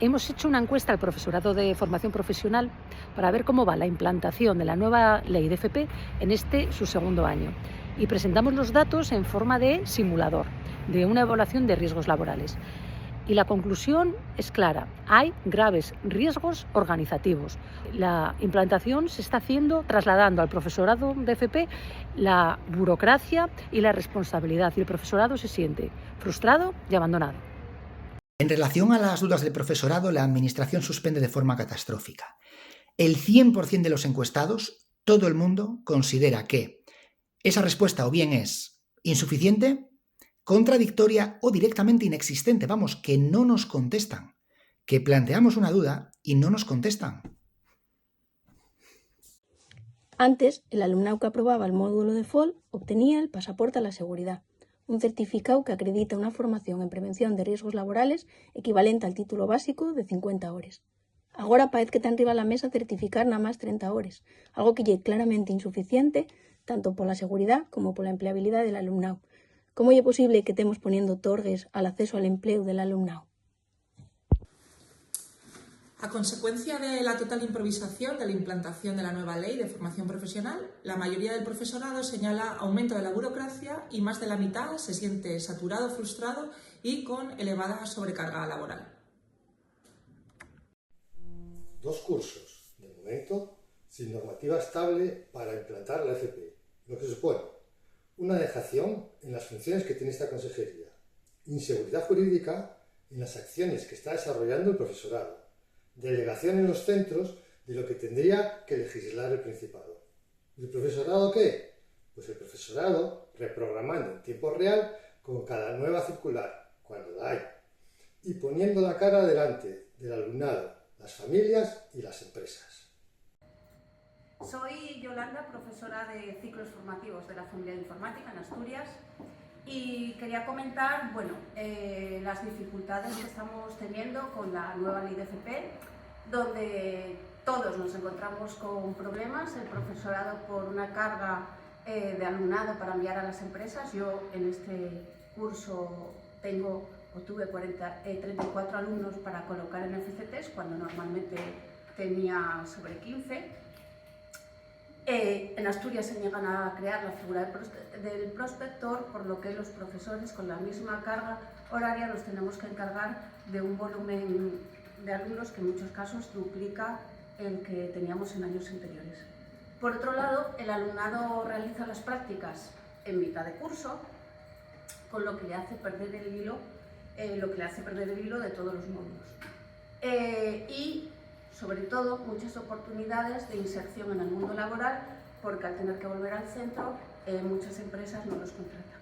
hemos hecho una encuesta al profesorado de formación profesional para ver cómo va la implantación de la nueva ley de FP en su segundo año. Y presentamos los datos en forma de simulador, de una evaluación de riesgos laborales. Y la conclusión es clara: hay graves riesgos organizativos. La implantación se está haciendo trasladando al profesorado de FP la burocracia y la responsabilidad, y el profesorado se siente frustrado y abandonado. En relación a las dudas del profesorado, la Administración suspende de forma catastrófica. El 100% de los encuestados, todo el mundo, considera que esa respuesta o bien es insuficiente, contradictoria o directamente inexistente. Vamos, que no nos contestan, que planteamos una duda y no nos contestan. Antes, el alumnado que aprobaba el módulo de FOL obtenía el pasaporte a la seguridad, un certificado que acredita una formación en prevención de riesgos laborales equivalente al título básico de 50 horas. Agora parece que está arriba a la mesa certificar nada más 30 horas, algo que es claramente insuficiente tanto por la seguridad como por la empleabilidad del alumnado. ¿Cómo es posible que estemos poniendo torgues al acceso al empleo del alumnado? A consecuencia de la total improvisación de la implantación de la nueva ley de formación profesional, la mayoría del profesorado señala aumento de la burocracia y más de la mitad se siente saturado, frustrado y con elevada sobrecarga laboral. 2 cursos, de momento, sin normativa estable para implantar la FP, lo que supone una dejación en las funciones que tiene esta consejería, inseguridad jurídica en las acciones que está desarrollando el profesorado, delegación en los centros de lo que tendría que legislar el Principado. ¿Y el profesorado qué? Pues el profesorado reprogramando en tiempo real con cada nueva circular, cuando la hay, y poniendo la cara delante del alumnado, las familias y las empresas. Soy Yolanda, profesora de ciclos formativos de la Familia de Informática en Asturias, y quería comentar las dificultades que estamos teniendo con la nueva ley de FP, donde todos nos encontramos con problemas, el profesorado por una carga de alumnado para enviar a las empresas. Yo en este curso tuve 34 alumnos para colocar en FCTs, cuando normalmente tenía sobre 15. En Asturias se niegan a crear la figura del prospector, por lo que los profesores con la misma carga horaria nos tenemos que encargar de un volumen de alumnos que en muchos casos duplica el que teníamos en años anteriores. Por otro lado, el alumnado realiza las prácticas en mitad de curso, con lo que le hace perder el hilo, de todos los módulos. Y sobre todo, muchas oportunidades de inserción en el mundo laboral, porque al tener que volver al centro, muchas empresas no los contratan.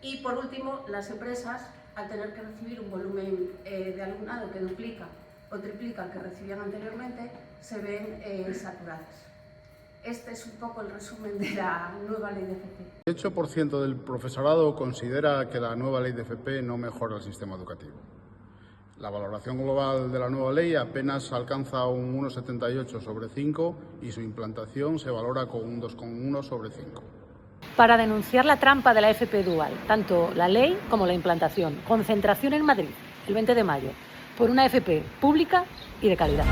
Y por último, las empresas, al tener que recibir un volumen de alumnado que duplica o triplica el que recibían anteriormente, se ven saturadas. Este es un poco el resumen de la nueva ley de FP. El 8% del profesorado considera que la nueva ley de FP no mejora el sistema educativo. La valoración global de la nueva ley apenas alcanza un 1,78 sobre 5 y su implantación se valora con un 2,1 sobre 5. Para denunciar la trampa de la FP dual, tanto la ley como la implantación. Concentración en Madrid, el 20 de mayo, por una FP pública y de calidad.